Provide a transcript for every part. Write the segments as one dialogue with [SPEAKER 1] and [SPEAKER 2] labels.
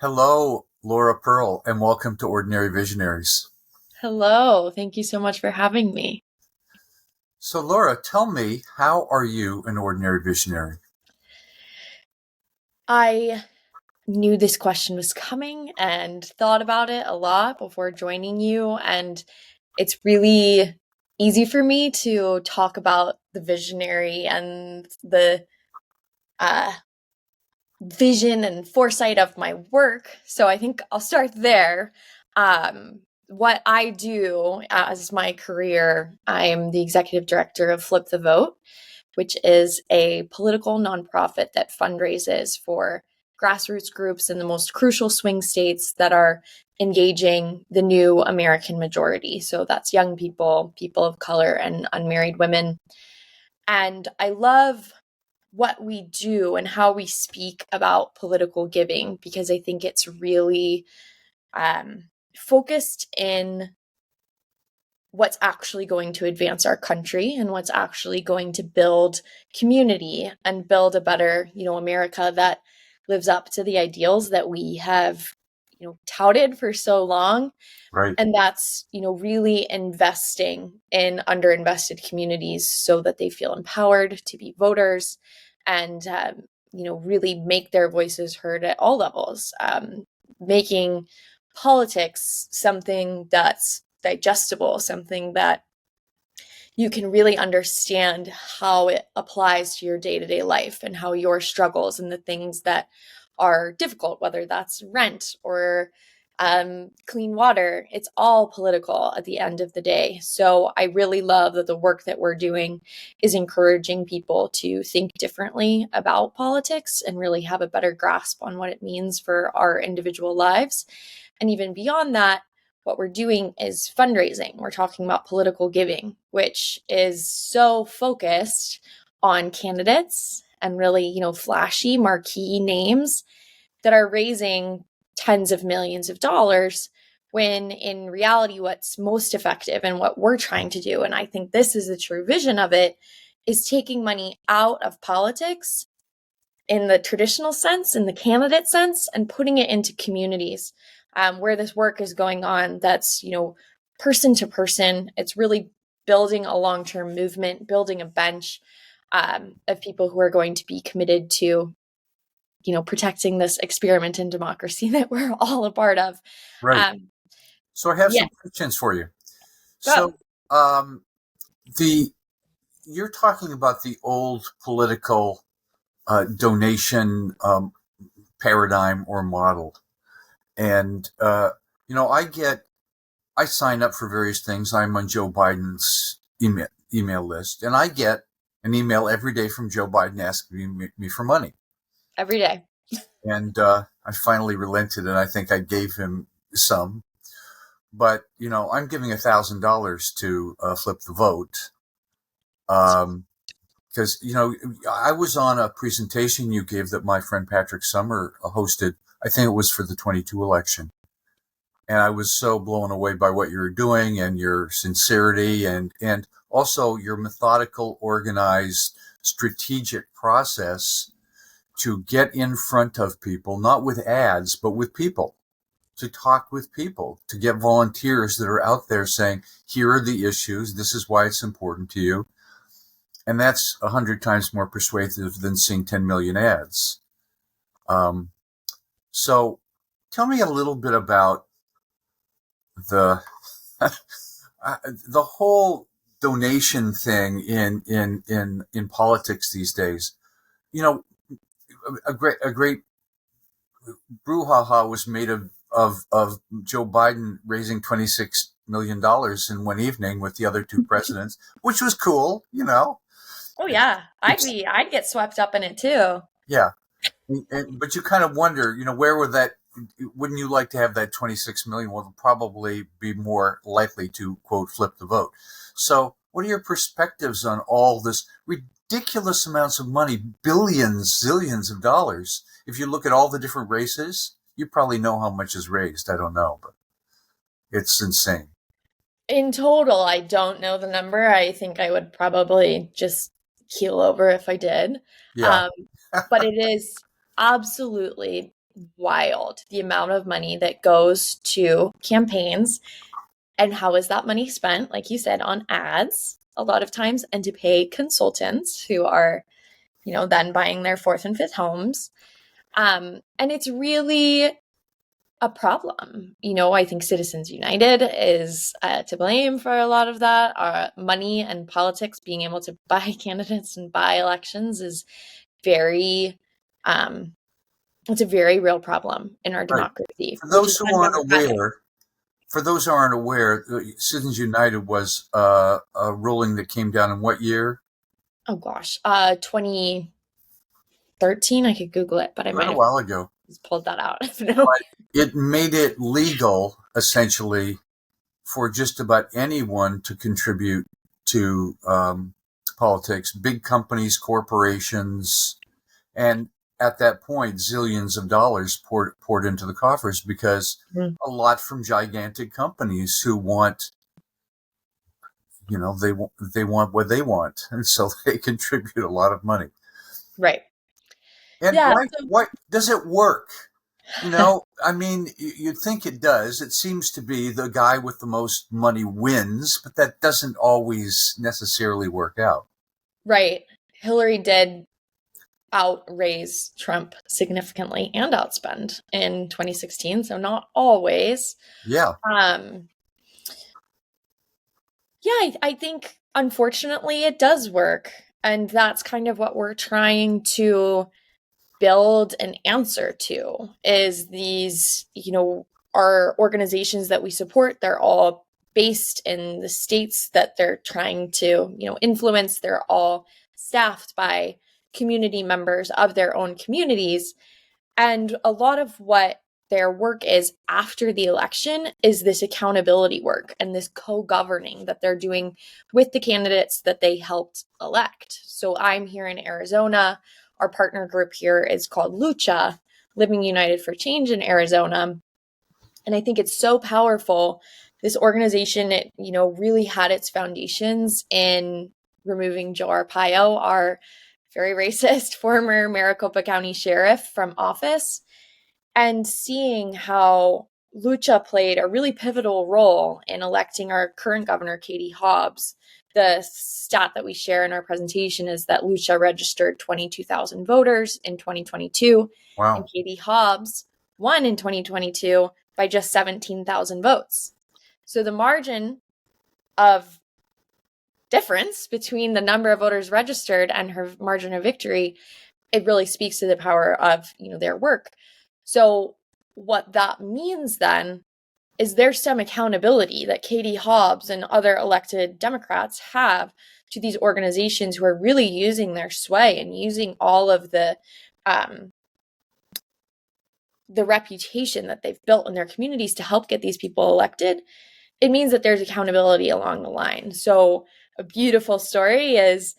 [SPEAKER 1] Hello, Laura Pearl, and welcome to Ordinary Visionaries.
[SPEAKER 2] Hello, thank you so much for having me.
[SPEAKER 1] So, Laura, tell me, how are you an ordinary visionary?
[SPEAKER 2] I knew this question was coming and thought about it a lot before joining you, and it's really easy for me to talk about the visionary and the uh, vision and foresight of my work. So I think I'll start there. What I do as my career, I am the executive director of Flip the Vote, which is a political nonprofit that fundraises for grassroots groups in the most crucial swing states that are engaging the new American majority. So that's young people, people of color, and unmarried women. And I love what we do and how we speak about political giving because I think it's really focused in what's actually going to advance our country and what's actually going to build community and build a better, America that lives up to the ideals that we have, touted for so long.
[SPEAKER 1] Right.
[SPEAKER 2] And that's, really investing in underinvested communities so that they feel empowered to be voters and, really make their voices heard at all levels, making politics something that's digestible, something that you can really understand how it applies to your day to day life and how your struggles and the things that are difficult, whether that's rent or clean water, it's all political at the end of the day. So I really love that the work that we're doing is encouraging people to think differently about politics and really have a better grasp on what it means for our individual lives. And even beyond that, what we're doing is fundraising. We're talking about political giving, which is so focused on candidates and really, flashy marquee names that are raising tens of millions of dollars when in reality what's most effective and what we're trying to do, and I think this is the true vision of it, is taking money out of politics in the traditional sense, in the candidate sense, and putting it into communities where this work is going on. That's, person to person. It's really building a long term movement, building a bench of people who are going to be committed to, protecting this experiment in democracy that we're all a part of.
[SPEAKER 1] Right.
[SPEAKER 2] Um,
[SPEAKER 1] So, I have
[SPEAKER 2] yeah,
[SPEAKER 1] some questions for you.
[SPEAKER 2] go.
[SPEAKER 1] So, um, the you're talking about the old political donation paradigm or model, and I sign up for various things. I'm on Joe Biden's email list, and I get an email every day from Joe Biden asking me for money.
[SPEAKER 2] Every day.
[SPEAKER 1] And I finally relented, and I think I gave him some. But I'm giving $1,000 to flip the vote, because I was on a presentation you gave that my friend Patrick Summer hosted. I think it was for the 22 election, and I was so blown away by what you were doing and your sincerity and also your methodical, organized, strategic process to get in front of people, not with ads, but with people, to talk with people, to get volunteers that are out there saying, here are the issues. This is why it's important to you. And that's 100 times more persuasive than seeing 10 million ads. Um, so tell me a little bit about the, the whole donation thing in politics these days. You know, a great brouhaha was made of Joe Biden raising $26 million in one evening with the other two presidents, which was cool.
[SPEAKER 2] Oh yeah, I'd get swept up in it too.
[SPEAKER 1] Yeah, but you kind of wonder, where would that? Wouldn't you like to have that 26 million? Well, probably be more likely to quote flip the vote. So, what are your perspectives on all this ridiculous amounts of money, billions, zillions of dollars? If you look at all the different races, you probably know how much is raised. I don't know, but it's insane.
[SPEAKER 2] In total, I don't know the number. I think I would probably just keel over if I did.
[SPEAKER 1] Yeah.
[SPEAKER 2] Um, but it is absolutely. wild, the amount of money that goes to campaigns. And how is that money spent? Like you said, on ads a lot of times, and to pay consultants who are, then buying their fourth and fifth homes. And it's really a problem. I think Citizens United is to blame for a lot of that. Money and politics, being able to buy candidates and buy elections, is very, it's a very real problem in our
[SPEAKER 1] Right.
[SPEAKER 2] democracy,
[SPEAKER 1] For
[SPEAKER 2] which is
[SPEAKER 1] those who aren't
[SPEAKER 2] undemocratic.
[SPEAKER 1] aware, Citizens United was a ruling that came down in what year?
[SPEAKER 2] Oh gosh, 2013. I could Google it, but I
[SPEAKER 1] Quite
[SPEAKER 2] might
[SPEAKER 1] a
[SPEAKER 2] have
[SPEAKER 1] while ago.
[SPEAKER 2] just pulled that out. No.
[SPEAKER 1] But it made it legal, essentially, for just about anyone to contribute to politics, big companies, corporations, and at that point, zillions of dollars poured into the coffers because
[SPEAKER 2] Mm.
[SPEAKER 1] a lot from gigantic companies who want, they want what they want, and so they contribute a lot of money.
[SPEAKER 2] Right.
[SPEAKER 1] And
[SPEAKER 2] Yeah.
[SPEAKER 1] why does it work? I mean, you'd think it does. It seems to be the guy with the most money wins, but that doesn't always necessarily work out.
[SPEAKER 2] Right. Hillary did outraise Trump significantly and outspend in 2016, so not always.
[SPEAKER 1] Yeah,
[SPEAKER 2] Um, yeah, I think unfortunately it does work. And that's kind of what we're trying to build an answer to, is these, our organizations that we support, they're all based in the states that they're trying to, influence. They're all staffed by community members of their own communities. And a lot of what their work is after the election is this accountability work and this co-governing that they're doing with the candidates that they helped elect. So I'm here in Arizona. Our partner group here is called Lucha, Living United for Change in Arizona. And I think it's so powerful. This organization, it, really had its foundations in removing Joe Arpaio, our very racist former Maricopa County sheriff, from office, and seeing how Lucha played a really pivotal role in electing our current governor, Katie Hobbs. The stat that we share in our presentation is that Lucha registered 22,000 voters in 2022, and
[SPEAKER 1] wow.
[SPEAKER 2] Katie Hobbs won in 2022 by just 17,000 votes. So the margin of difference between the number of voters registered and her margin of victory, it really speaks to the power of, their work. So what that means then is there's some accountability that Katie Hobbs and other elected Democrats have to these organizations who are really using their sway and using all of the reputation that they've built in their communities to help get these people elected. It means that there's accountability along the line. So a beautiful story is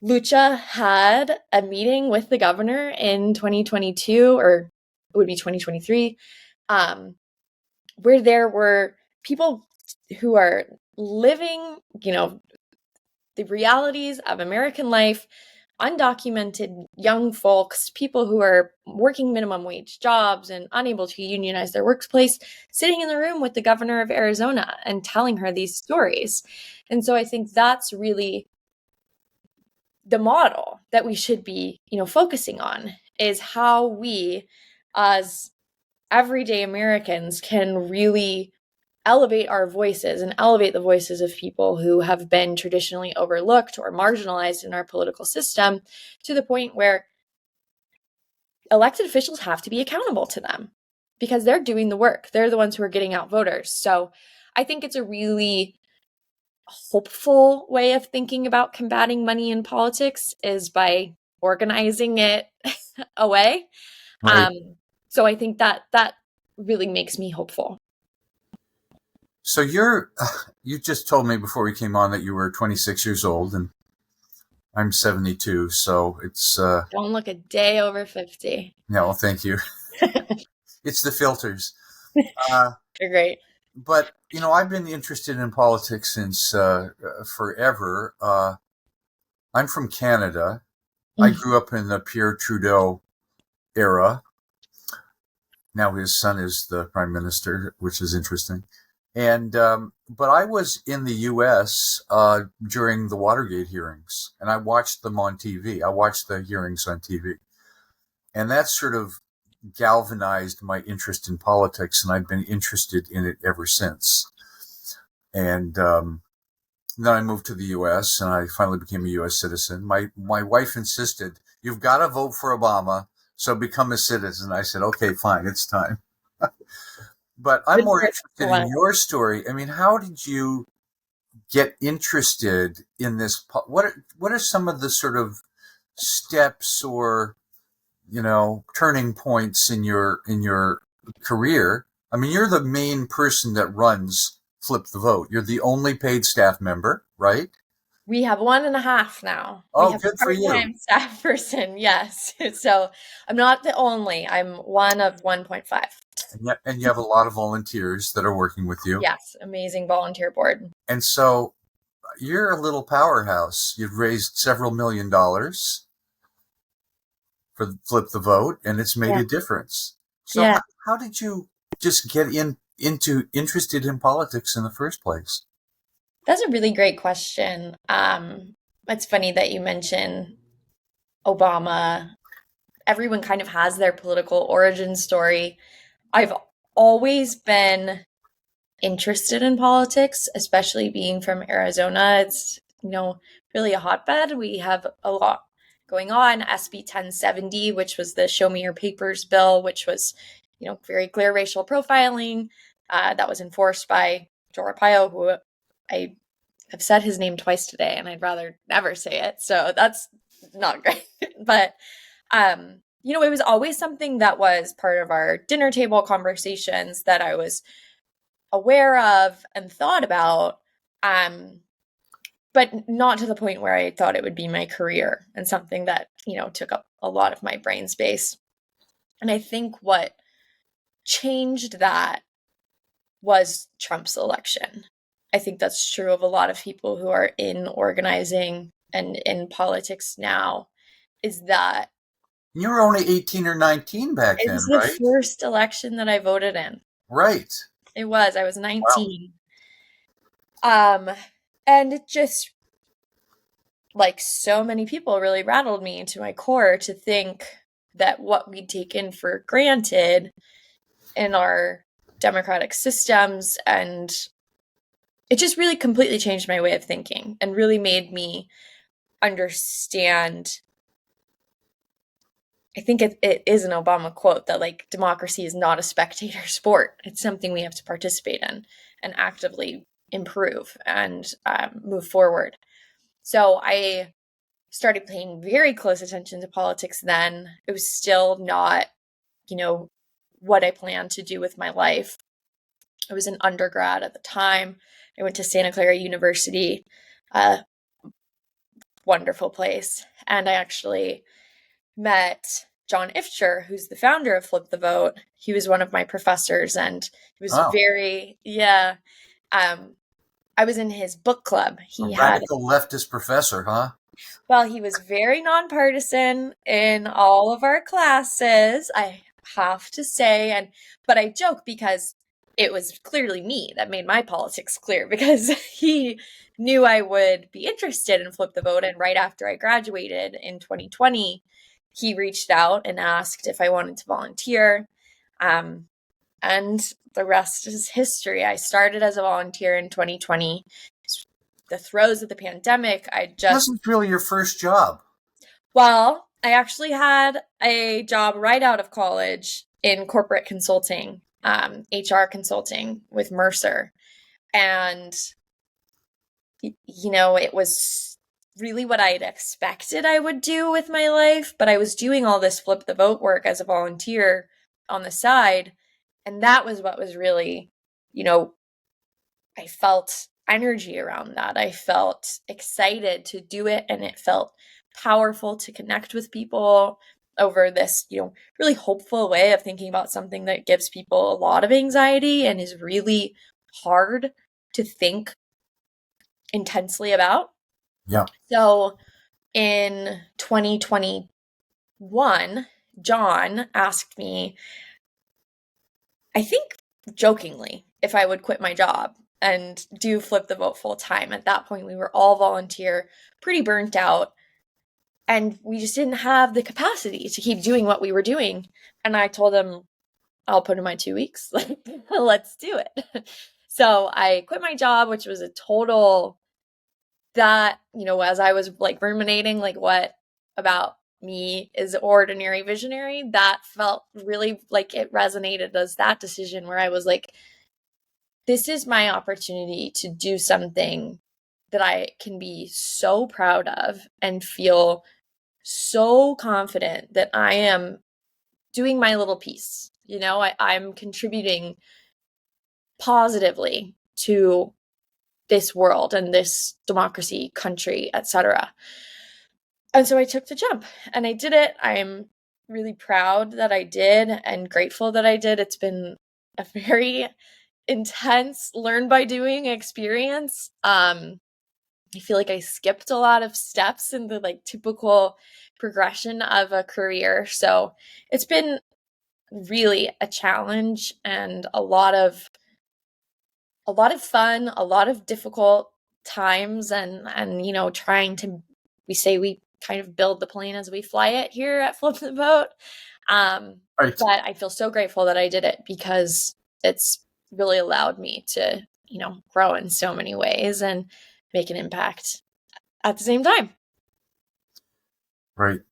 [SPEAKER 2] Lucha had a meeting with the governor in 2022, or it would be 2023, where there were people who are living, the realities of American life, undocumented young folks, people who are working minimum wage jobs and unable to unionize their workplace, sitting in the room with the governor of Arizona and telling her these stories. And so I think that's really the model that we should be, focusing on, is how we as everyday Americans can really elevate our voices and elevate the voices of people who have been traditionally overlooked or marginalized in our political system, to the point where elected officials have to be accountable to them because they're doing the work. They're the ones who are getting out voters. So I think it's a really hopeful way of thinking about combating money in politics, is by organizing it away.
[SPEAKER 1] Right.
[SPEAKER 2] So I think that really makes me hopeful.
[SPEAKER 1] So you just told me before we came on that you were 26 years old, and I'm 72. So it's
[SPEAKER 2] Don't look a day over 50.
[SPEAKER 1] yeah. Well, thank you. It's the filters. Uh,
[SPEAKER 2] You're great.
[SPEAKER 1] but I've been interested in politics since forever. I'm from Canada. I grew up in the Pierre Trudeau era. Now his son is the prime minister, which is interesting. And but I was in the U.S. During the Watergate hearings, and I watched them on TV. I watched the hearings on TV, and that sort of galvanized my interest in politics, and I've been interested in it ever since. And then I moved to the U.S. and I finally became a U.S. citizen. My wife insisted, "You've got to vote for Obama, so become a citizen." I said, "Okay, fine, it's time." But I'm
[SPEAKER 2] Good
[SPEAKER 1] more
[SPEAKER 2] for
[SPEAKER 1] interested in
[SPEAKER 2] one.
[SPEAKER 1] your story. I mean, how did you get interested in this? What are some of the sort of steps or turning points in your career? I mean, you're the main person that runs Flip the Vote. You're the only paid staff member, right?
[SPEAKER 2] We have 1.5 now. We
[SPEAKER 1] Oh,
[SPEAKER 2] have
[SPEAKER 1] good
[SPEAKER 2] a
[SPEAKER 1] for you.
[SPEAKER 2] part-time staff person, yes. So I'm not the only. I'm one of 1.5.
[SPEAKER 1] And you have a lot of volunteers that are working with you.
[SPEAKER 2] Yes, amazing volunteer board.
[SPEAKER 1] And so you're a little powerhouse. You've raised several $1 million for Flip the Vote, and it's made
[SPEAKER 2] Yeah.
[SPEAKER 1] a difference. So
[SPEAKER 2] Yeah.
[SPEAKER 1] how did you just get into interested in politics in the first place?
[SPEAKER 2] That's a really great question. It's funny that you mention Obama. Everyone kind of has their political origin story. I've always been interested in politics, especially being from Arizona. It's, really a hotbed. We have a lot going on. SB 1070, which was the Show Me Your Papers bill, which was, very clear racial profiling that was enforced by Joe Arpaio, who I have said his name twice today, and I'd rather never say it. So that's not great. But it was always something that was part of our dinner table conversations that I was aware of and thought about, but not to the point where I thought it would be my career and something that, took up a lot of my brain space. And I think what changed that was Trump's election. I think that's true of a lot of people who are in organizing and in politics now, is that
[SPEAKER 1] You were only 18 or 19 back
[SPEAKER 2] it
[SPEAKER 1] then,
[SPEAKER 2] was the
[SPEAKER 1] right?
[SPEAKER 2] first election that I voted in.
[SPEAKER 1] Right.
[SPEAKER 2] It was. I was
[SPEAKER 1] Wow.
[SPEAKER 2] 19. Um, and it just, like so many people, really rattled me to my core to think that what we'd taken for granted in our democratic systems, and it just really completely changed my way of thinking and really made me understand. I think it is an Obama quote that, like, democracy is not a spectator sport. It's something we have to participate in and actively improve and move forward. So I started paying very close attention to politics then. It was still not, what I planned to do with my life. I was an undergrad at the time. I went to Santa Clara University, a wonderful place. And I actually met John Ifcher, who's the founder of Flip the Vote. He was one of my professors, and he was
[SPEAKER 1] Oh,
[SPEAKER 2] very, yeah. I was in his book club.
[SPEAKER 1] a
[SPEAKER 2] He had,
[SPEAKER 1] radical leftist professor, huh?
[SPEAKER 2] well, he was very nonpartisan in all of our classes, I have to say. But I joke because it was clearly me that made my politics clear, because he knew I would be interested in Flip the Vote. And right after I graduated in 2020, he reached out and asked if I wanted to volunteer. Um, and the rest is history. I started as a volunteer in 2020, the throes of the pandemic.
[SPEAKER 1] Wasn't really your first job.
[SPEAKER 2] Well, I actually had a job right out of college in corporate consulting, HR consulting with Mercer. And, it was really what I had expected I would do with my life. But I was doing all this Flip the Vote work as a volunteer on the side. And that was what was really, I felt energy around that. I felt excited to do it, and it felt powerful to connect with people over this, really hopeful way of thinking about something that gives people a lot of anxiety and is really hard to think intensely about.
[SPEAKER 1] Yeah.
[SPEAKER 2] So in 2021, John asked me, I think jokingly, if I would quit my job and do flip the vote full time. At that point, we were all volunteer, pretty burnt out, and we just didn't have the capacity to keep doing what we were doing. And I told them, I'll put in my 2 weeks. Let's do it. So I quit my job, which was a total that, as I was like ruminating, like what about me is ordinary visionary, that felt really like it resonated as that decision where I was like, this is my opportunity to do something that I can be so proud of and feel so confident that I am doing my little piece. I'm contributing positively to this world and this democracy, country, etc. And so I took the jump and I did it. I'm really proud that I did and grateful that I did. It's been a very intense learn by doing experience. I feel like I skipped a lot of steps in the like typical progression of a career. So it's been really a challenge and a lot of fun, a lot of difficult times and trying to we say we kind of build the plane as we fly it here at Flip the Boat.
[SPEAKER 1] Right.
[SPEAKER 2] But I feel so grateful that I did it because it's really allowed me to, grow in so many ways and make an impact at the same time.
[SPEAKER 1] Right.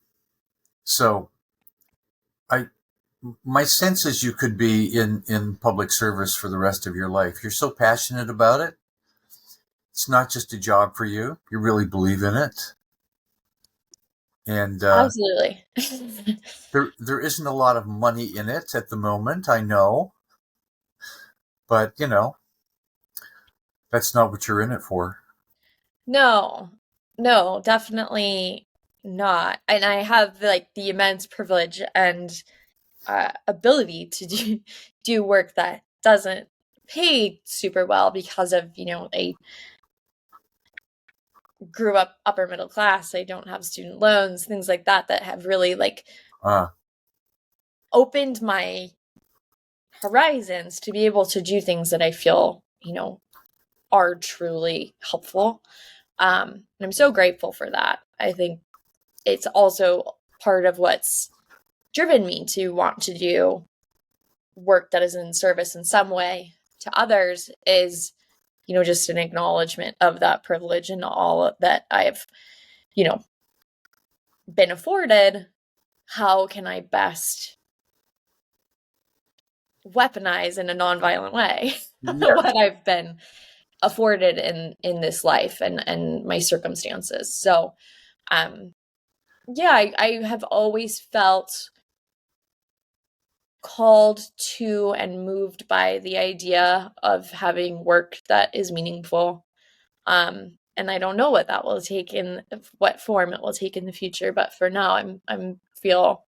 [SPEAKER 1] So my sense is you could be in public service for the rest of your life. You're so passionate about it. It's not just a job for you. You really believe in it. And
[SPEAKER 2] Absolutely.
[SPEAKER 1] there isn't a lot of money in it at the moment, I know. But, that's not what you're in it for.
[SPEAKER 2] No, no, definitely not. And I have like the immense privilege and ability to do work that doesn't pay super well because of I grew up upper middle class. I don't have student loans, things like that have really like opened my horizons to be able to do things that I feel are truly helpful. And I'm so grateful for that. I think it's also part of what's driven me to want to do work that is in service in some way to others is just an acknowledgement of that privilege and all that I've been afforded. How can I best weaponize in a nonviolent way
[SPEAKER 1] Yeah.
[SPEAKER 2] what I've been afforded in this life and my circumstances? So yeah, I have always felt called to and moved by the idea of having work that is meaningful. And I don't know what that will take in what form it will take in the future, but for now I'm feel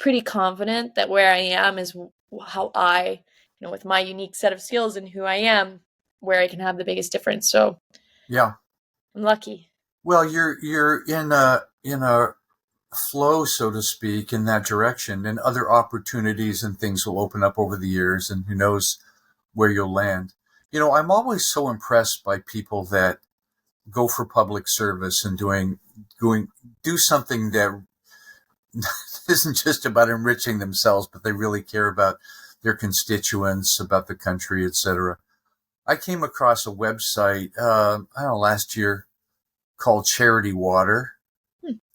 [SPEAKER 2] pretty confident that where I am is how I, with my unique set of skills and who I am, where I can have the biggest difference. So
[SPEAKER 1] Yeah.
[SPEAKER 2] I'm lucky.
[SPEAKER 1] Well, you're in a flow, so to speak, in that direction, and other opportunities and things will open up over the years, and who knows where you'll land. I'm always so impressed by people that go for public service and do something that isn't just about enriching themselves, but they really care about their constituents, about the country, etc. I came across a website, I don't know, last year called Charity Water.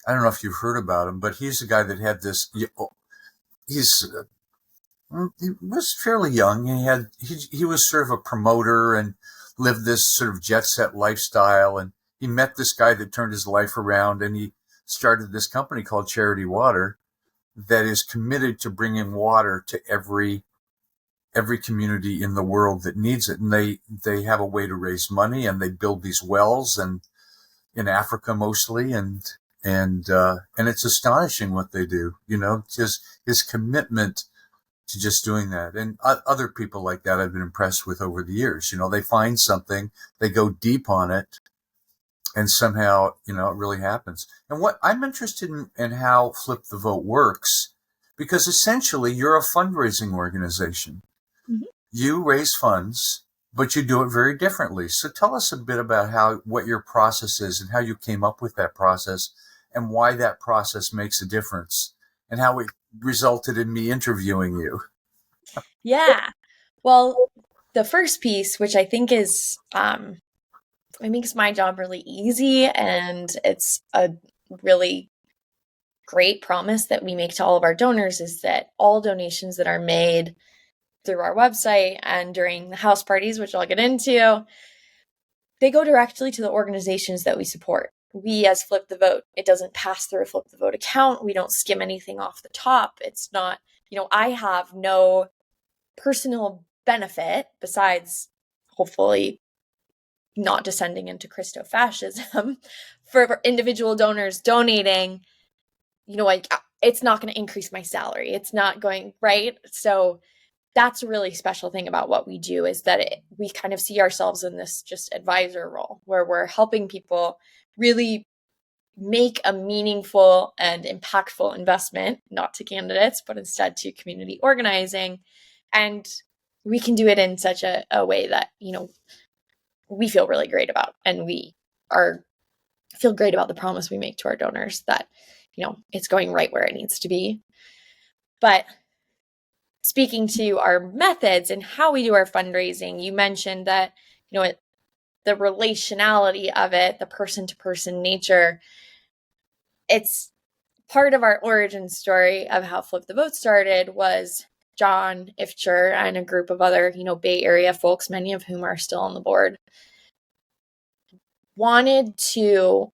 [SPEAKER 1] I don't know if you've heard about him, but he's a guy that had this. He's he was fairly young. He was sort of a promoter and lived this sort of jet set lifestyle. And he met this guy that turned his life around, and he started this company called Charity Water that is committed to bringing water to every community in the world that needs it. And they have a way to raise money, and they build these wells and in Africa mostly, and it's astonishing what they do. Just his commitment to just doing that, and other people like that I've been impressed with over the years. They find something, they go deep on it, and somehow it really happens. And what I'm interested in how Flip the Vote works. because essentially you're a fundraising organization.
[SPEAKER 2] Mhm.
[SPEAKER 1] You raise funds, but you do it very differently. So tell us a bit about what your process is and how you came up with that process and why that process makes a difference and how it resulted in me interviewing you.
[SPEAKER 2] Yeah. Well, the first piece, which I think is it makes my job really easy, and it's a really great promise that we make to all of our donors, is that all donations that are made through our website and during the house parties, which I'll get into, they go directly to the organizations that we support. We, as Flip the Vote, it doesn't pass through a Flip the Vote account. We don't skim anything off the top. It's not, I have no personal benefit besides hopefully not descending into Christo-fascism for individual donors donating. Like, it's not going to increase my salary. It's not going, right? So that's a really special thing about what we do, is that we kind of see ourselves in this just advisor role where we're helping people really make a meaningful and impactful investment, not to candidates, but instead to community organizing. And we can do it in such a way that, we feel really great about. And we feel great about the promise we make to our donors that, it's going right where it needs to be. But speaking to our methods and how we do our fundraising, you mentioned that, the relationality of it, the person to person nature, it's part of our origin story of how Flip the Vote started. Was John Ifcher and a group of other, Bay Area folks, many of whom are still on the board, wanted to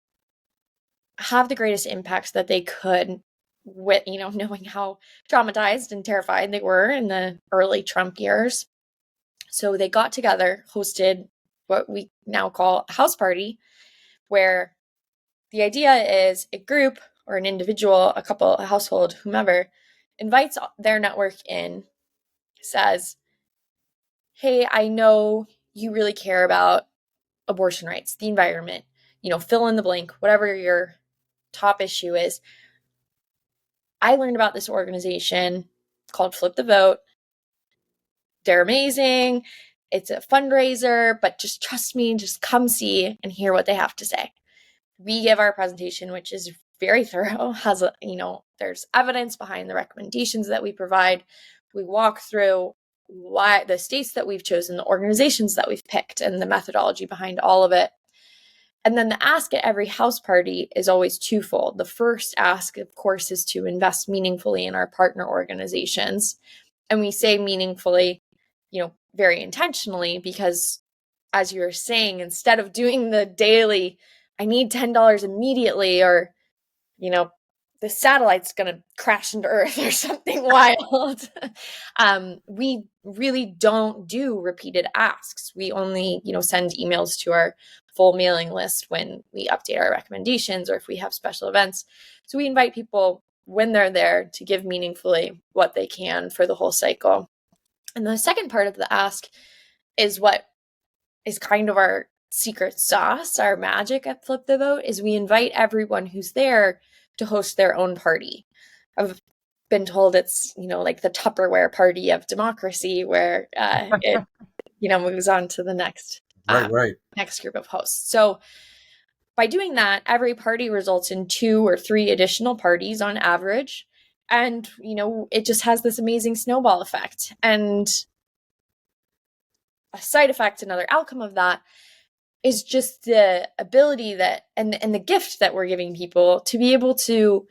[SPEAKER 2] have the greatest impact that they could with, knowing how traumatized and terrified they were in the early Trump years. So they got together, hosted what we now call a house party, where the idea is a group or an individual, a couple, a household, whomever, invites their network in, says, hey, I know you really care about abortion rights, the environment, fill in the blank, whatever your top issue is. I learned about this organization called Flip the Vote. They're amazing. It's a fundraiser, but just trust me, just come see and hear what they have to say. We give our presentation, which is very thorough, has there's evidence behind the recommendations that we provide. We walk through why the states that we've chosen, the organizations that we've picked, and the methodology behind all of it. And then the ask at every house party is always twofold. The first ask, of course, is to invest meaningfully in our partner organizations. And we say meaningfully, very intentionally, because as you were saying, instead of doing the daily, I need $10 immediately, or, the satellite's going to crash into Earth or something wild. We really don't do repeated asks. We only, send emails to our full mailing list when we update our recommendations or if we have special events. So we invite people when they're there to give meaningfully what they can for the whole cycle. And the second part of the ask is what is kind of our secret sauce, our magic at Flip the Vote, is we invite everyone who's there to host their own party. I've been told it's, like the Tupperware party of democracy, where it, moves on to the next
[SPEAKER 1] Right.
[SPEAKER 2] next group of hosts. So by doing that, every party results in 2 or 3 additional parties on average. And, it just has this amazing snowball effect. And a side effect, another outcome of that, is just the ability that and the gift that we're giving people to be able to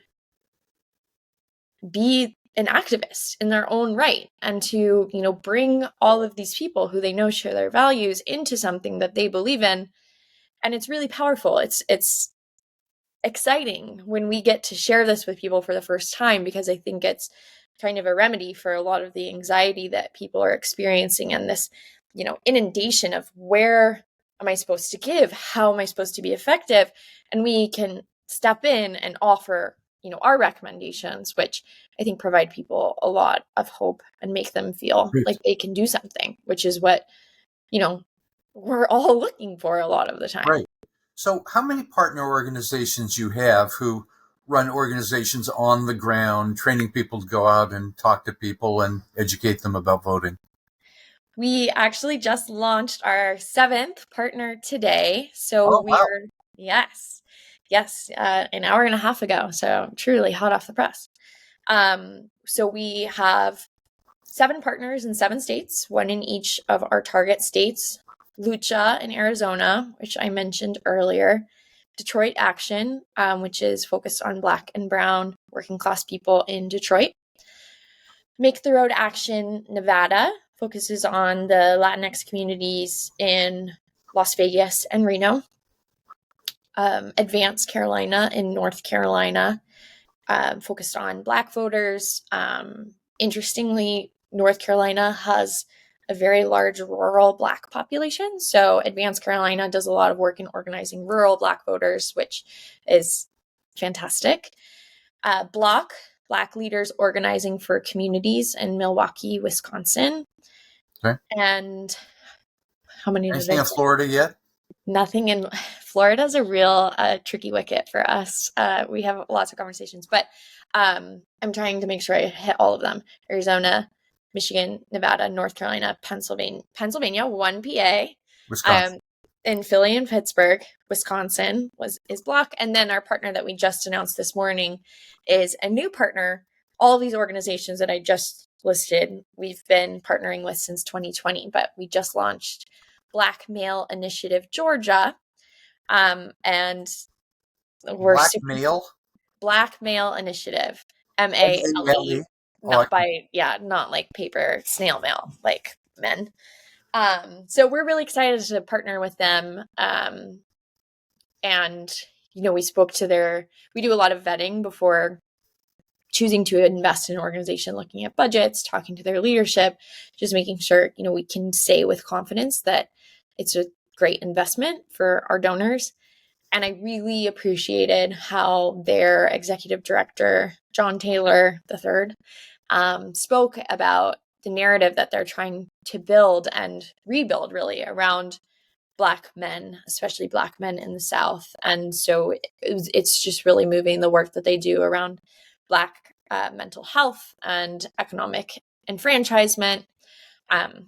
[SPEAKER 2] be an activist in their own right, and to bring all of these people who they know share their values into something that they believe in. And it's really powerful. It's exciting when we get to share this with people for the first time, because I think it's kind of a remedy for a lot of the anxiety that people are experiencing, and this inundation of, where am I supposed to give? How am I supposed to be effective? And we can step in and offer, our recommendations, which I think provide people a lot of hope and make them feel
[SPEAKER 1] Great.
[SPEAKER 2] like they can do something, which is what, we're all looking for a lot of the time.
[SPEAKER 1] Right. So how many partner organizations you have who run organizations on the ground, training people to go out and talk to people and educate them about voting?
[SPEAKER 2] We actually just launched our 7th partner today. So
[SPEAKER 1] Oh, wow.
[SPEAKER 2] yes, an hour and a half ago. So truly hot off the press. So we have 7 partners in 7 states, one in each of our target states: Lucha in Arizona, which I mentioned earlier; Detroit Action, which is focused on Black and Brown working class people in Detroit; Make the Road Action Nevada, focuses on the Latinx communities in Las Vegas and Reno; Advance Carolina in North Carolina, focused on Black voters. Interestingly, North Carolina has a very large rural Black population. So Advance Carolina does a lot of work in organizing rural Black voters, which is fantastic. Block, Black Leaders Organizing for Communities in Milwaukee, Wisconsin.
[SPEAKER 1] Okay.
[SPEAKER 2] And how many did I
[SPEAKER 1] Anything in
[SPEAKER 2] say?
[SPEAKER 1] Florida yet?
[SPEAKER 2] Nothing in Florida's a real tricky wicket for us. We have lots of conversations, but I'm trying to make sure I hit all of them: Arizona, Michigan, Nevada, North Carolina, Pennsylvania, 1 PA,
[SPEAKER 1] Wisconsin.
[SPEAKER 2] in Philly and Pittsburgh. Wisconsin is Block. And then our partner that we just announced this morning is a new partner. All of these organizations that I just listed, we've been partnering with since 2020, but we just launched Black Male Initiative Georgia. And we're
[SPEAKER 1] Black male?
[SPEAKER 2] Black Male Initiative,
[SPEAKER 1] M-A-L-E.
[SPEAKER 2] MALE,
[SPEAKER 1] Oh,
[SPEAKER 2] not like paper snail mail, like men. So we're really excited to partner with them. And, we do a lot of vetting before choosing to invest in an organization, looking at budgets, talking to their leadership, just making sure, we can say with confidence that it's a great investment for our donors. And I really appreciated how their executive director, John Taylor III, spoke about the narrative that they're trying to build and rebuild, really, around Black men, especially Black men in the South. And so it's just really moving, the work that they do around Black mental health and economic enfranchisement.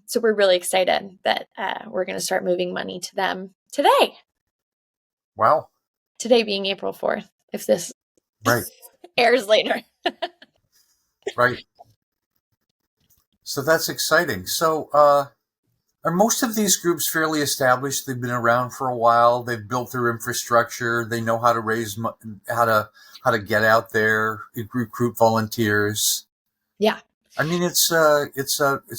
[SPEAKER 2] So we're really excited that we're going to start moving money to them today.
[SPEAKER 1] wow.
[SPEAKER 2] Today being April 4th, if this
[SPEAKER 1] Right.
[SPEAKER 2] airs later.
[SPEAKER 1] Right. So that's exciting. So, are most of these groups fairly established? They've been around for a while. They've built their infrastructure. They know how to raise, how to get out there, recruit volunteers.
[SPEAKER 2] Yeah.
[SPEAKER 1] I mean, it's a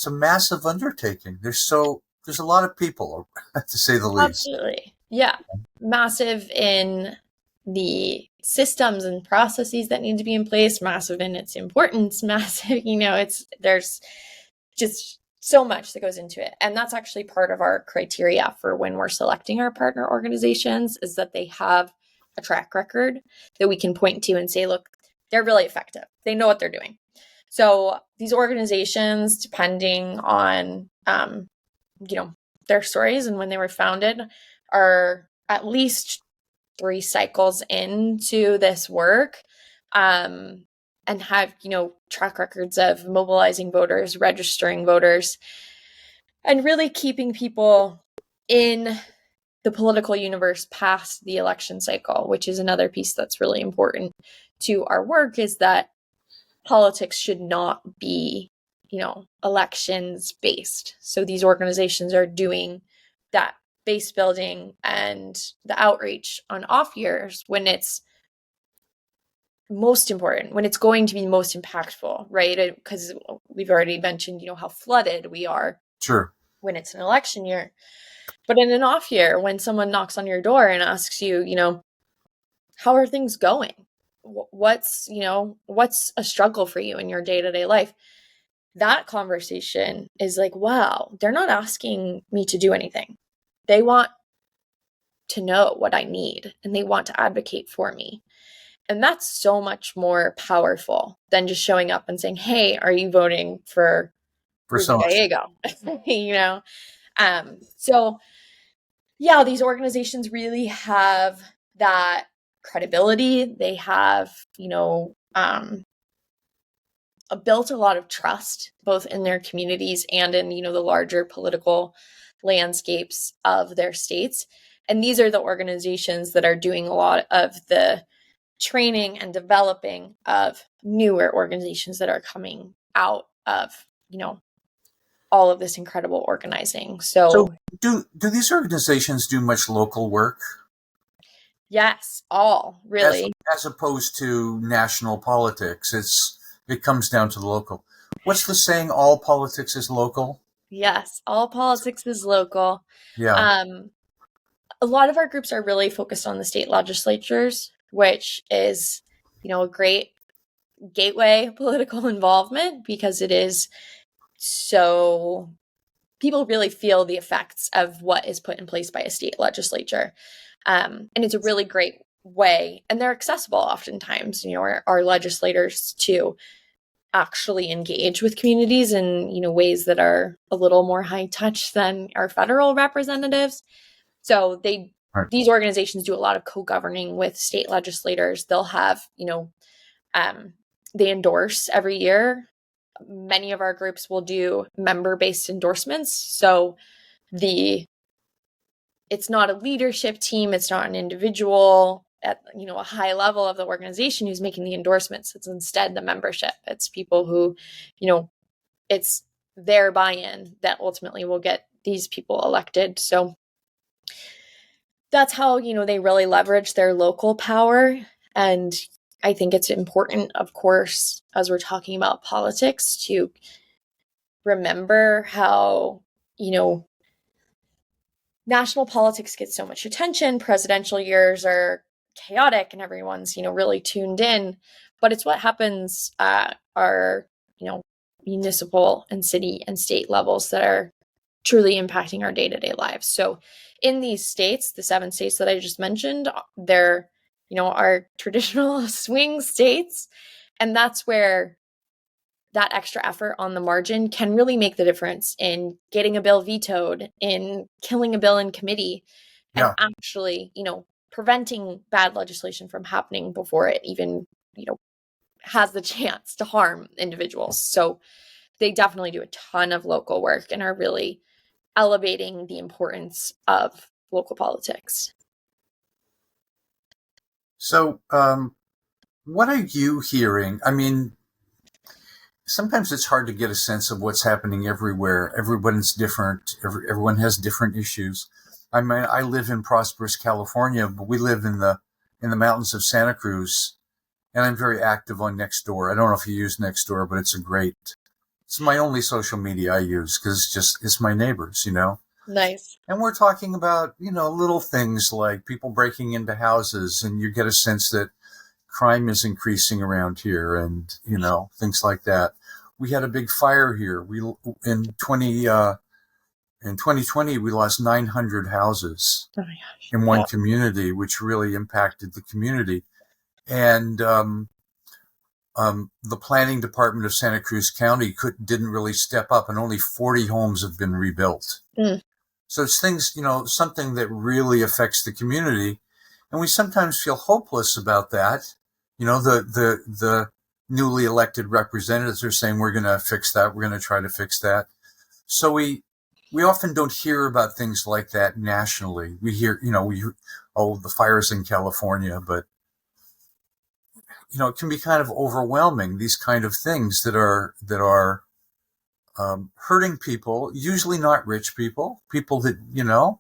[SPEAKER 1] massive undertaking. There's a lot of people, to say the least.
[SPEAKER 2] Absolutely. Yeah. Massive in the systems and processes that need to be in place, massive in its importance, massive, there's just so much that goes into it. And that's actually part of our criteria for when we're selecting our partner organizations, is that they have a track record that we can point to and say, look, they're really effective. They know what they're doing. So these organizations, depending on, their stories and when they were founded, are at least 3 cycles into this work, and have, track records of mobilizing voters, registering voters, and really keeping people in the political universe past the election cycle, which is another piece that's really important to our work, is that politics should not be, elections based. So these organizations are doing that base building and the outreach on off years when it's most important, when it's going to be most impactful, right? Because we've already mentioned, how flooded we are.
[SPEAKER 1] Sure.
[SPEAKER 2] When it's an election year. But in an off year, when someone knocks on your door and asks you, how are things going? What's a struggle for you in your day-to-day life? That conversation is like, wow, they're not asking me to do anything. They want to know what I need and they want to advocate for me. And that's so much more powerful than just showing up and saying, hey, are you voting for Ruby
[SPEAKER 1] so
[SPEAKER 2] Gallego? So yeah, these organizations really have that credibility. They have, built a lot of trust both in their communities and in, the larger political landscapes of their states. And these are the organizations that are doing a lot of the training and developing of newer organizations that are coming out of, all of this incredible organizing.
[SPEAKER 1] So,
[SPEAKER 2] So
[SPEAKER 1] do these organizations do much local work
[SPEAKER 2] yes, all
[SPEAKER 1] as
[SPEAKER 2] really.
[SPEAKER 1] as opposed to national politics? It comes down to the local. What's the saying? All politics is local.
[SPEAKER 2] Yes, all politics is local.
[SPEAKER 1] Yeah,
[SPEAKER 2] Um, a lot of our groups are really focused on the state legislatures, which is, a great gateway political involvement because it is so people really feel the effects of what is put in place by a state legislature. And it's a really great way, and they're accessible oftentimes, our legislators to actually engage with communities in, ways that are a little more high touch than our federal representatives. So
[SPEAKER 1] right.
[SPEAKER 2] these organizations do a lot of co-governing with state legislators. They'll have, they endorse every year. Many of our groups will do member-based endorsements. So it's not a leadership team, it's not an individual at a high level of the organization who's making the endorsements. It's instead the membership. It's people who, it's their buy-in that ultimately will get these people elected. So that's how, they really leverage their local power. And I think it's important, of course, as we're talking about politics, to remember how, national politics get so much attention. Presidential years are chaotic and everyone's, really tuned in. But it's what happens at our, municipal and city and state levels that are truly impacting our day-to-day lives. So in these states, the 7 states that I just mentioned, they're, our traditional swing states. And that's where that extra effort on the margin can really make the difference in getting a bill vetoed, in killing a bill in committee, and
[SPEAKER 1] Yeah.
[SPEAKER 2] actually, preventing bad legislation from happening before it even, has the chance to harm individuals. So they definitely do a ton of local work and are really elevating the importance of local politics.
[SPEAKER 1] So, what are you hearing? I mean, sometimes it's hard to get a sense of what's happening everywhere. Everyone's different. Everyone has different issues. I mean, I live in prosperous California, but we live in the mountains of Santa Cruz, and I'm very active on Nextdoor. I don't know if you use Nextdoor, but it's my only social media I use because it's my neighbors,
[SPEAKER 2] Nice.
[SPEAKER 1] And we're talking about, little things like people breaking into houses, and you get a sense that crime is increasing around here, and things like that. We had a big fire here. We in 2020 we lost 900 houses
[SPEAKER 2] Oh my gosh.
[SPEAKER 1] in one
[SPEAKER 2] Yeah.
[SPEAKER 1] community, which really impacted the community. And the planning department of Santa Cruz County didn't really step up, and only 40 homes have been rebuilt.
[SPEAKER 2] Mm.
[SPEAKER 1] So it's things, something that really affects the community. And we sometimes feel hopeless about that. The newly elected representatives are saying, we're going to fix that. We're going to try to fix that. So we often don't hear about things like that nationally. We hear, the fires in California, but, it can be kind of overwhelming, these kind of things that are hurting people, usually not rich people that,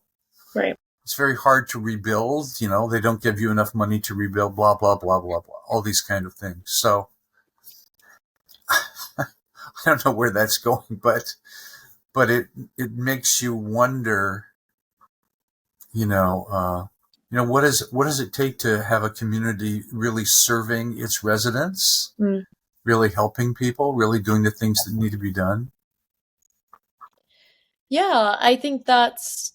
[SPEAKER 2] Right.
[SPEAKER 1] it's very hard to rebuild. They don't give you enough money to rebuild, blah, blah, blah, blah, blah, all these kind of things. So I don't know where that's going, but it makes you wonder, what does it take to have a community really serving its residents,
[SPEAKER 2] Mm.
[SPEAKER 1] really helping people, really doing the things that need to be done?
[SPEAKER 2] Yeah, I think that's,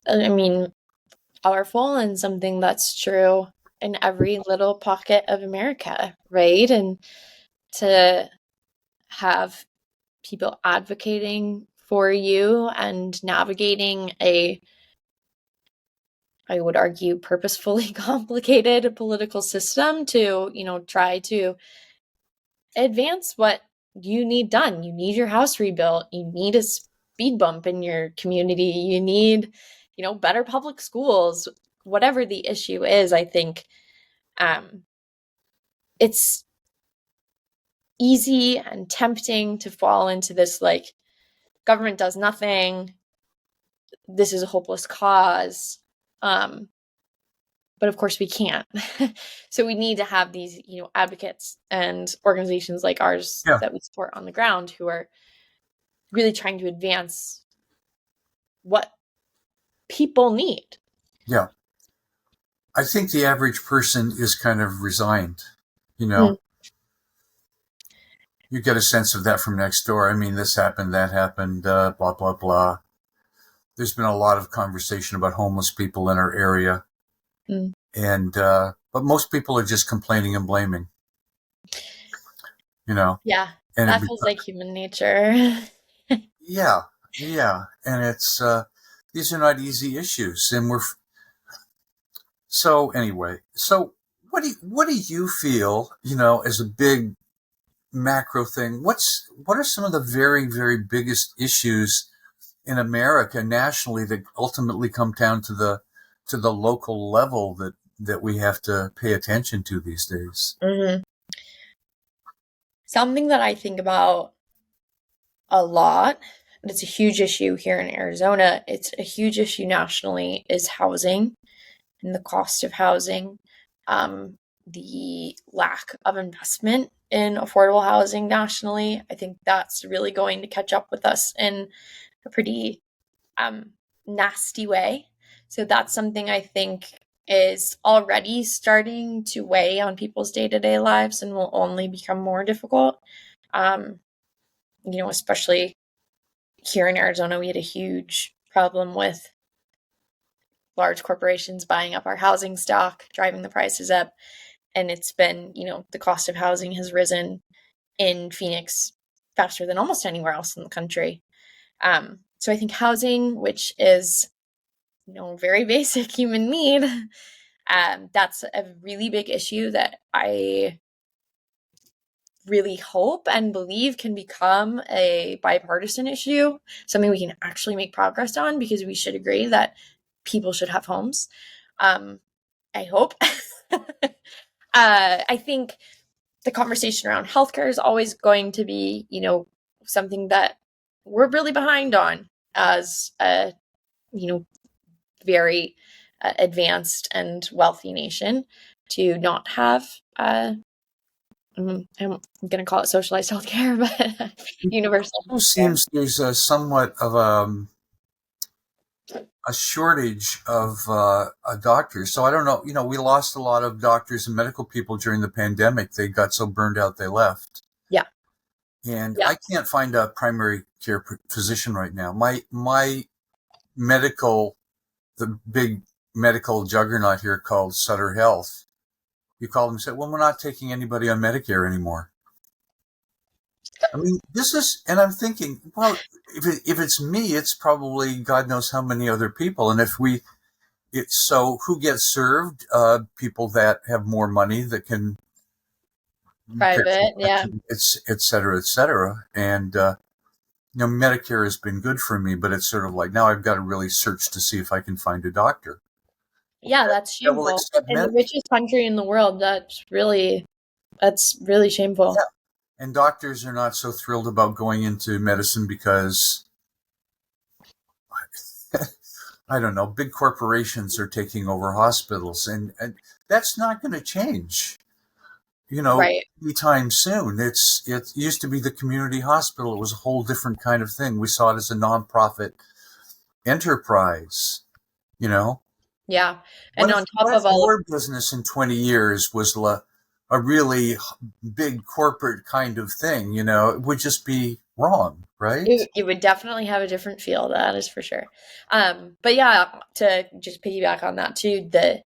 [SPEAKER 2] I mean, powerful and something that's true in every little pocket of America, right? And to have people advocating for you and navigating a I would argue, purposefully complicated political system to, try to advance what you need done. You need your house rebuilt. You need a speed bump in your community. You need, better public schools. Whatever the issue is, I think it's easy and tempting to fall into this like government does nothing. This is a hopeless cause. But of course we can't. So we need to have these, advocates and organizations like ours
[SPEAKER 1] Yeah.
[SPEAKER 2] that we support on the ground who are really trying to advance what people need.
[SPEAKER 1] Yeah. I think the average person is kind of resigned, you know.
[SPEAKER 2] Mm.
[SPEAKER 1] You get a sense of that from next door. I mean, this happened, that happened, blah, blah, blah. There's been a lot of conversation about homeless people in our area.
[SPEAKER 2] Mm.
[SPEAKER 1] And, but most people are just complaining and blaming,
[SPEAKER 2] Yeah,
[SPEAKER 1] And
[SPEAKER 2] that feels like human nature.
[SPEAKER 1] yeah. And it's, these are not easy issues. And so anyway, so what do you feel, as a big macro thing? What are some of the very, very biggest issues in America nationally that ultimately come down to the local level that we have to pay attention to these days?
[SPEAKER 2] Mm-hmm. Something that I think about a lot, and it's a huge issue here in Arizona, it's a huge issue nationally, is housing and the cost of housing, the lack of investment in affordable housing nationally. I think that's really going to catch up with us in a pretty nasty way. So that's something I think is already starting to weigh on people's day-to-day lives and will only become more difficult. Especially here in Arizona, we had a huge problem with large corporations buying up our housing stock, driving the prices up. And it's been, the cost of housing has risen in Phoenix faster than almost anywhere else in the country. So I think housing, which is, very basic human need, that's a really big issue that I really hope and believe can become a bipartisan issue, something we can actually make progress on, because we should agree that people should have homes. I hope. I think the conversation around healthcare is always going to be, something that we're really behind on as a, very advanced and wealthy nation, to not have I'm going to call it socialized healthcare, but universal
[SPEAKER 1] It
[SPEAKER 2] healthcare.
[SPEAKER 1] seems there's a somewhat of a shortage of doctors. So I don't know. We lost a lot of doctors and medical people during the pandemic. They got so burned out they left.
[SPEAKER 2] Yeah.
[SPEAKER 1] And
[SPEAKER 2] Yeah.
[SPEAKER 1] I can't find a primary care physician right now. My medical, the big medical juggernaut here called Sutter Health, you call them and say, well, we're not taking anybody on Medicare anymore. I mean, and I'm thinking, well, if it's me, it's probably God knows how many other people. And so who gets served? People that have more money that can
[SPEAKER 2] Private. Yeah.
[SPEAKER 1] et cetera, et cetera. And, Medicare has been good for me, but it's sort of like now I've got to really search to see if I can find a doctor.
[SPEAKER 2] Yeah, that's shameful. In the richest country in the world, that's really shameful.
[SPEAKER 1] Yeah. And doctors are not so thrilled about going into medicine because, I don't know, big corporations are taking over hospitals, and that's not going to change,
[SPEAKER 2] Right.
[SPEAKER 1] anytime soon. It used to be the community hospital. It was a whole different kind of thing. We saw it as a nonprofit enterprise,
[SPEAKER 2] Yeah. And on top
[SPEAKER 1] What if
[SPEAKER 2] of all of
[SPEAKER 1] your business in 20 years was a really big corporate kind of thing? It would just be wrong, right?
[SPEAKER 2] it would definitely have a different feel, that is for sure. But yeah, to just piggyback on that too, the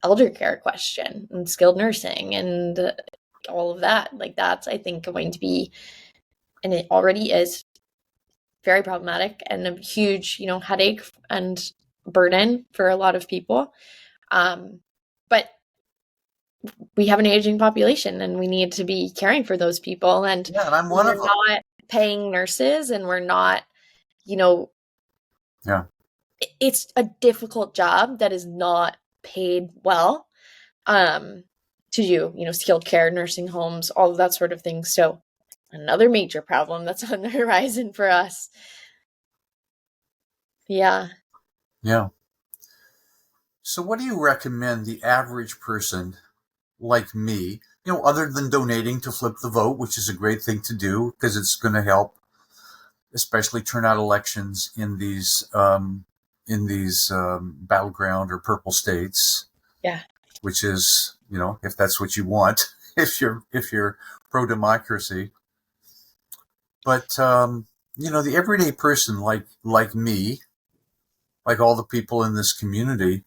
[SPEAKER 2] elder care question and skilled nursing and all of that, like that's, I think, going to be, and it already is, very problematic and a huge, headache and burden for a lot of people. But we have an aging population and we need to be caring for those people. And
[SPEAKER 1] Yeah, and I'm one
[SPEAKER 2] we're
[SPEAKER 1] of them.
[SPEAKER 2] not paying nurses and we're not, you know,
[SPEAKER 1] Yeah.
[SPEAKER 2] it's a difficult job that is not paid well, to do, skilled care, nursing homes, all of that sort of thing. So another major problem that's on the horizon for us. Yeah.
[SPEAKER 1] Yeah. So what do you recommend the average person like me, other than donating to Flip the Vote, which is a great thing to do because it's going to help, especially turnout elections in these battleground or purple states,
[SPEAKER 2] Yeah.
[SPEAKER 1] which is, if that's what you want, if you're pro democracy. But the everyday person like me, like all the people in this community,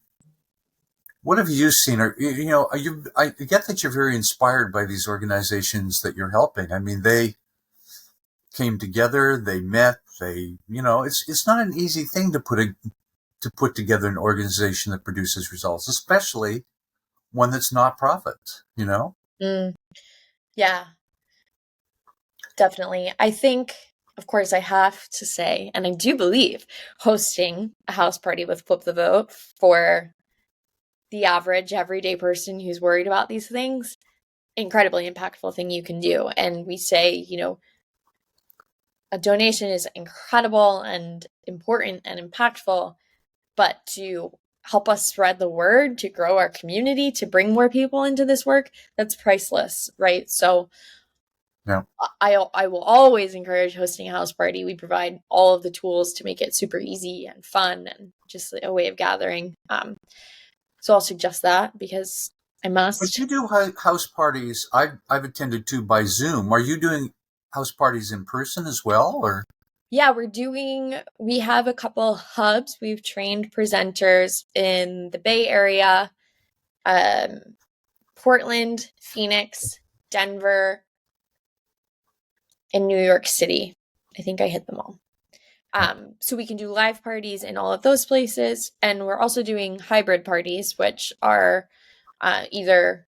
[SPEAKER 1] what have you seen? I get that you're very inspired by these organizations that you're helping. I mean, they came together, they met, it's not an easy thing to put together an organization that produces results, especially one that's not profit.
[SPEAKER 2] Mm, yeah, definitely. I think, of course, I have to say, and I do believe hosting a house party with Flip the Vote for the average everyday person who's worried about these things, incredibly impactful thing you can do. And we say, a donation is incredible and important and impactful, but to help us spread the word, to grow our community, to bring more people into this work, that's priceless, right? So
[SPEAKER 1] Yeah.
[SPEAKER 2] I will always encourage hosting a house party. We provide all of the tools to make it super easy and fun and just a way of gathering. So I'll suggest that because I
[SPEAKER 1] But
[SPEAKER 2] must.
[SPEAKER 1] you do house parties. I've attended two by Zoom. Are you doing house parties in person as well, or?
[SPEAKER 2] Yeah, we have a couple hubs. We've trained presenters in the Bay Area, um, Portland, Phoenix, Denver, and New York City. I think I hit them all. So we can do live parties in all of those places. And we're also doing hybrid parties, which are either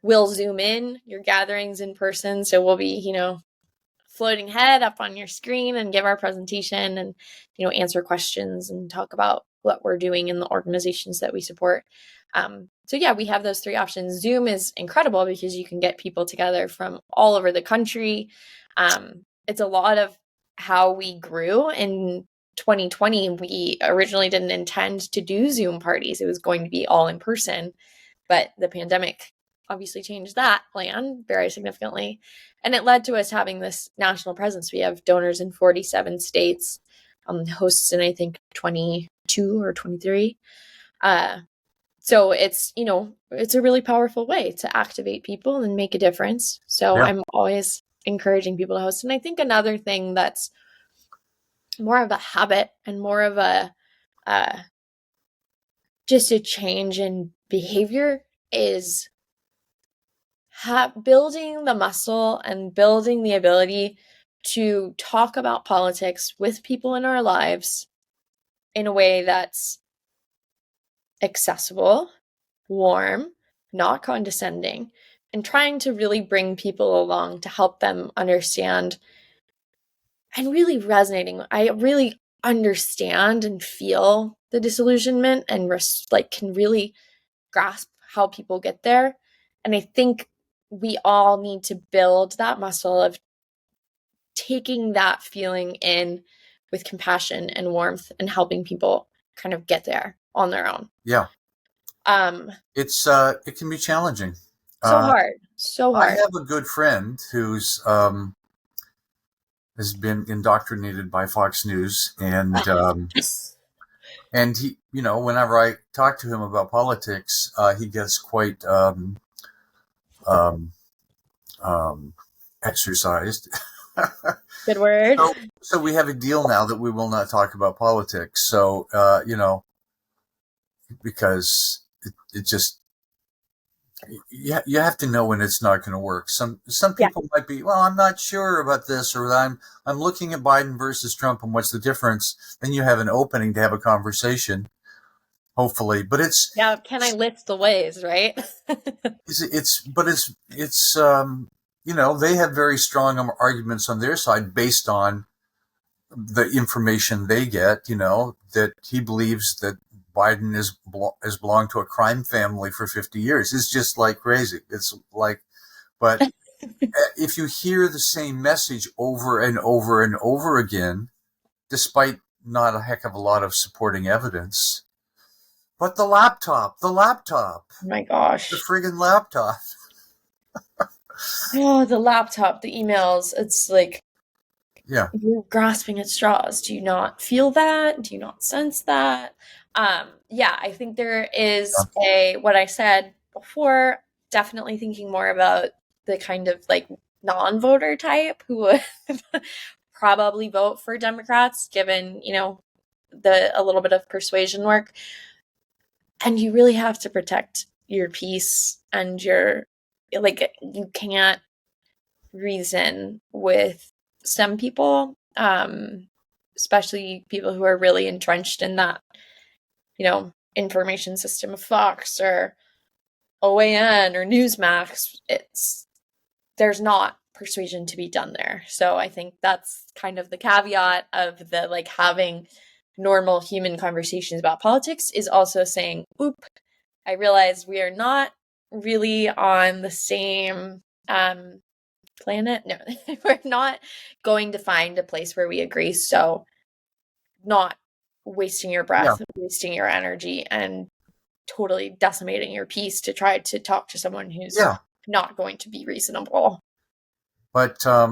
[SPEAKER 2] we'll Zoom in your gatherings in person. So we'll be, floating head up on your screen and give our presentation and, answer questions and talk about what we're doing in the organizations that we support. So yeah, we have those three options. Zoom is incredible because you can get people together from all over the country. It's a lot of how we grew in 2020. We originally didn't intend to do Zoom parties. It was going to be all in person, but the pandemic obviously changed that plan very significantly. And it led to us having this national presence. We have donors in 47 states, hosts in, I think, 22 or 23. So it's a really powerful way to activate people and make a difference. So
[SPEAKER 1] Yeah.
[SPEAKER 2] I'm always encouraging people to host. And I think another thing that's more of a habit and more of a just a change in behavior is building the muscle and building the ability to talk about politics with people in our lives in a way that's accessible, warm, not condescending, and trying to really bring people along to help them understand and really resonating. I really understand and feel the disillusionment and can really grasp how people get there. And I think we all need to build that muscle of taking that feeling in with compassion and warmth and helping people kind of get there on their own.
[SPEAKER 1] Yeah.
[SPEAKER 2] Um,
[SPEAKER 1] It can be challenging.
[SPEAKER 2] so hard, so
[SPEAKER 1] I
[SPEAKER 2] hard.
[SPEAKER 1] have a good friend who's has been indoctrinated by Fox News, and he, whenever I talk to him about politics, he gets quite um, exercised.
[SPEAKER 2] Good word.
[SPEAKER 1] So we have a deal now that we will not talk about politics. So because it just you have to know when it's not going to work. Some
[SPEAKER 2] Yeah.
[SPEAKER 1] people might be, well, I'm not sure about this, or I'm looking at Biden versus Trump, and what's the difference? Then you have an opening to have a conversation. hopefully. But
[SPEAKER 2] Yeah, can I list the ways, right?
[SPEAKER 1] it's they have very strong arguments on their side based on the information they get, that he believes that Biden has belonged to a crime family for 50 years. It's just like crazy. It's like, but if you hear the same message over and over and over again, despite not a heck of a lot of supporting evidence, but
[SPEAKER 2] Oh my
[SPEAKER 1] the
[SPEAKER 2] gosh.
[SPEAKER 1] friggin' laptop.
[SPEAKER 2] Oh, the laptop, the emails. It's like
[SPEAKER 1] Yeah.
[SPEAKER 2] you're grasping at straws. Do you not feel that? Do you not sense that? Yeah, I think there is what I said before, definitely thinking more about the kind of like non-voter type who would probably vote for Democrats, given, a little bit of persuasion work. And you really have to protect your peace and you can't reason with some people, especially people who are really entrenched in that, information system of Fox or OAN or Newsmax. There's not persuasion to be done there. So I think that's kind of the caveat of the like having normal human conversations about politics is also saying, oop, I realize we are not really on the same planet. No, we're not going to find a place where we agree. So not wasting your
[SPEAKER 1] Yeah.
[SPEAKER 2] breath, wasting your energy, and totally decimating your peace to try to talk to someone who's
[SPEAKER 1] Yeah.
[SPEAKER 2] not going to be reasonable.
[SPEAKER 1] But, I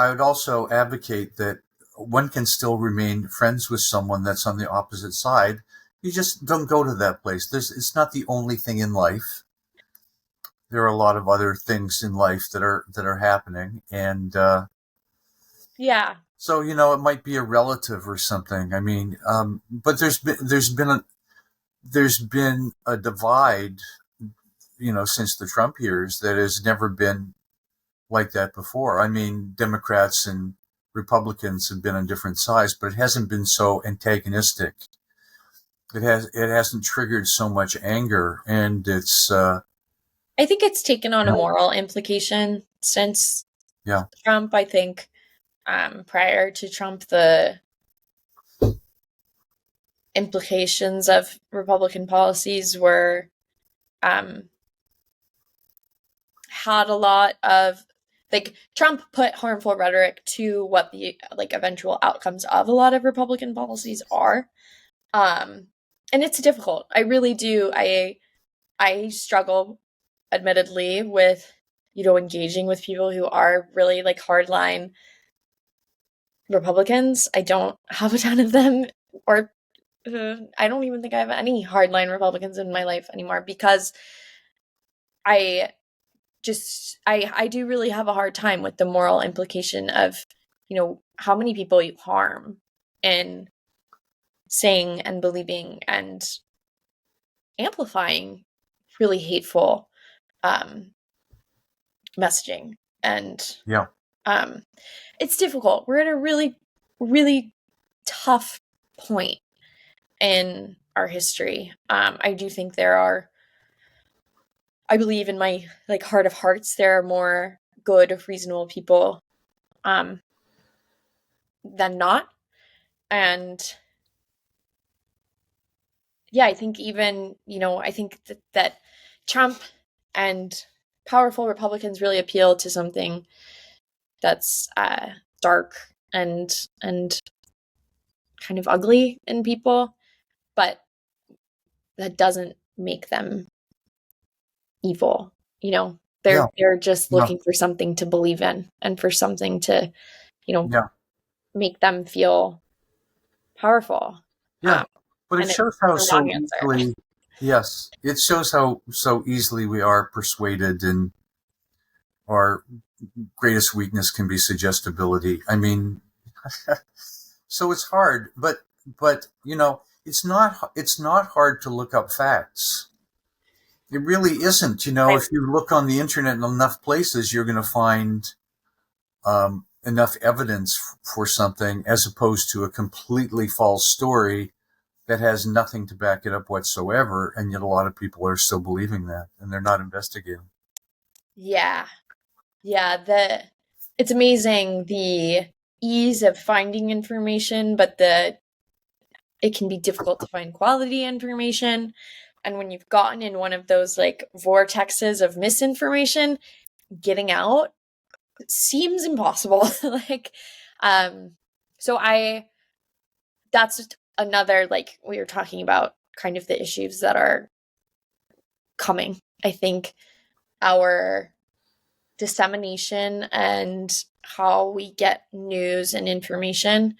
[SPEAKER 1] would also advocate that one can still remain friends with someone that's on the opposite side. You just don't go to that place. It's not the only thing in life. There are a lot of other things in life that are happening, and
[SPEAKER 2] Yeah.
[SPEAKER 1] so it might be a relative or something. I mean, but there's been a divide, since the Trump years that has never been like that before. I mean, Democrats and Republicans have been on different sides, but it hasn't been so antagonistic. It hasn't triggered so much anger, and it's
[SPEAKER 2] I think it's taken on a
[SPEAKER 1] yeah,
[SPEAKER 2] moral implication since
[SPEAKER 1] yeah,
[SPEAKER 2] Trump. I think prior to Trump, the implications of Republican policies were had a lot of like Trump put harmful rhetoric to what the like eventual outcomes of a lot of Republican policies are. And it's difficult. I really do. I struggle admittedly with engaging with people who are really like hardline Republicans. I don't have a ton of them, or I don't even think I have any hardline Republicans in my life anymore because I I do really have a hard time with the moral implication of how many people you harm in saying and believing and amplifying really hateful um, messaging. And
[SPEAKER 1] yeah,
[SPEAKER 2] um, it's difficult. We're at a really, really tough point in our history. I do think I believe in my like heart of hearts, there are more good, reasonable people um, than not. And yeah, I think even, I think that Trump and powerful Republicans really appeal to something that's dark and kind of ugly in people, but that doesn't make them evil.
[SPEAKER 1] yeah,
[SPEAKER 2] They're just
[SPEAKER 1] yeah,
[SPEAKER 2] looking for something to believe in and for something to, you know,
[SPEAKER 1] yeah,
[SPEAKER 2] make them feel powerful.
[SPEAKER 1] yeah. But it
[SPEAKER 2] And it's
[SPEAKER 1] shows how
[SPEAKER 2] the wrong
[SPEAKER 1] so
[SPEAKER 2] answer.
[SPEAKER 1] easily, yes, it shows how so easily we are persuaded, and our greatest weakness can be suggestibility. I mean, so it's hard, but it's not hard to look up facts. It really isn't.
[SPEAKER 2] I,
[SPEAKER 1] If you look on the internet in enough places, you're going to find enough evidence for something, as opposed to a completely false story that has nothing to back it up whatsoever, and yet a lot of people are still believing that, and they're not investigating.
[SPEAKER 2] Yeah. Yeah, it's amazing the ease of finding information, but it can be difficult to find quality information. And when you've gotten in one of those like vortexes of misinformation, getting out seems impossible. like um so I that's another, like we were talking about, kind of the issues that are coming. I think our dissemination and how we get news and information,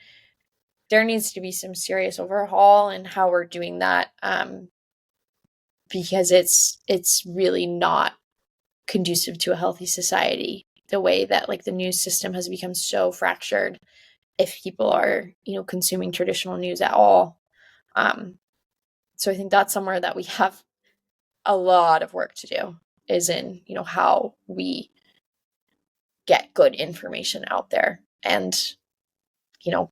[SPEAKER 2] there needs to be some serious overhaul in how we're doing that, because it's really not conducive to a healthy society, the way that like the news system has become so fractured if people are consuming traditional news at all. So I think that's somewhere that we have a lot of work to do, is in how we get good information out there. And you know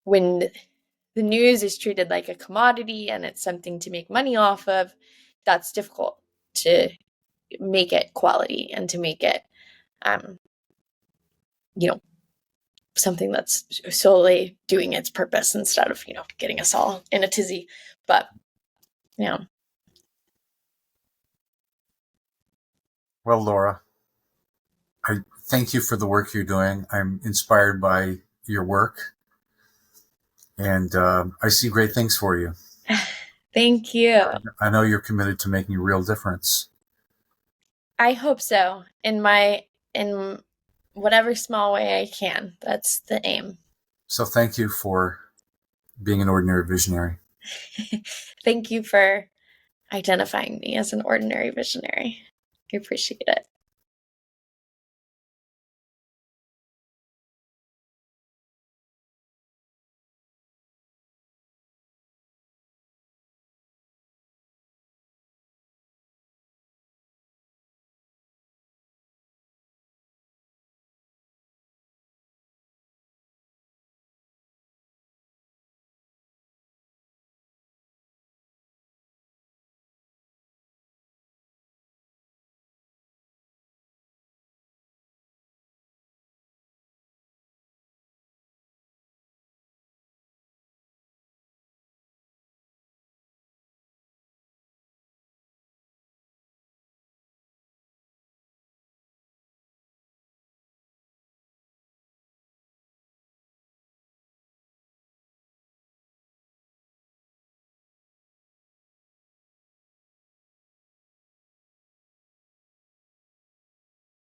[SPEAKER 2] when the news is treated like a commodity and it's something to make money off of, that's difficult to make it quality and to make it um you know something that's solely doing its purpose instead of getting us all in a tizzy. But yeah.
[SPEAKER 1] Well, Laura, I thank you for the work you're doing. I'm inspired by your work, and I see great things for you.
[SPEAKER 2] Thank you.
[SPEAKER 1] I know you're committed to making a real difference.
[SPEAKER 2] I hope so, in whatever small way I can. That's the aim.
[SPEAKER 1] So thank you for being an ordinary visionary.
[SPEAKER 2] Thank you for identifying me as an ordinary visionary. I appreciate it.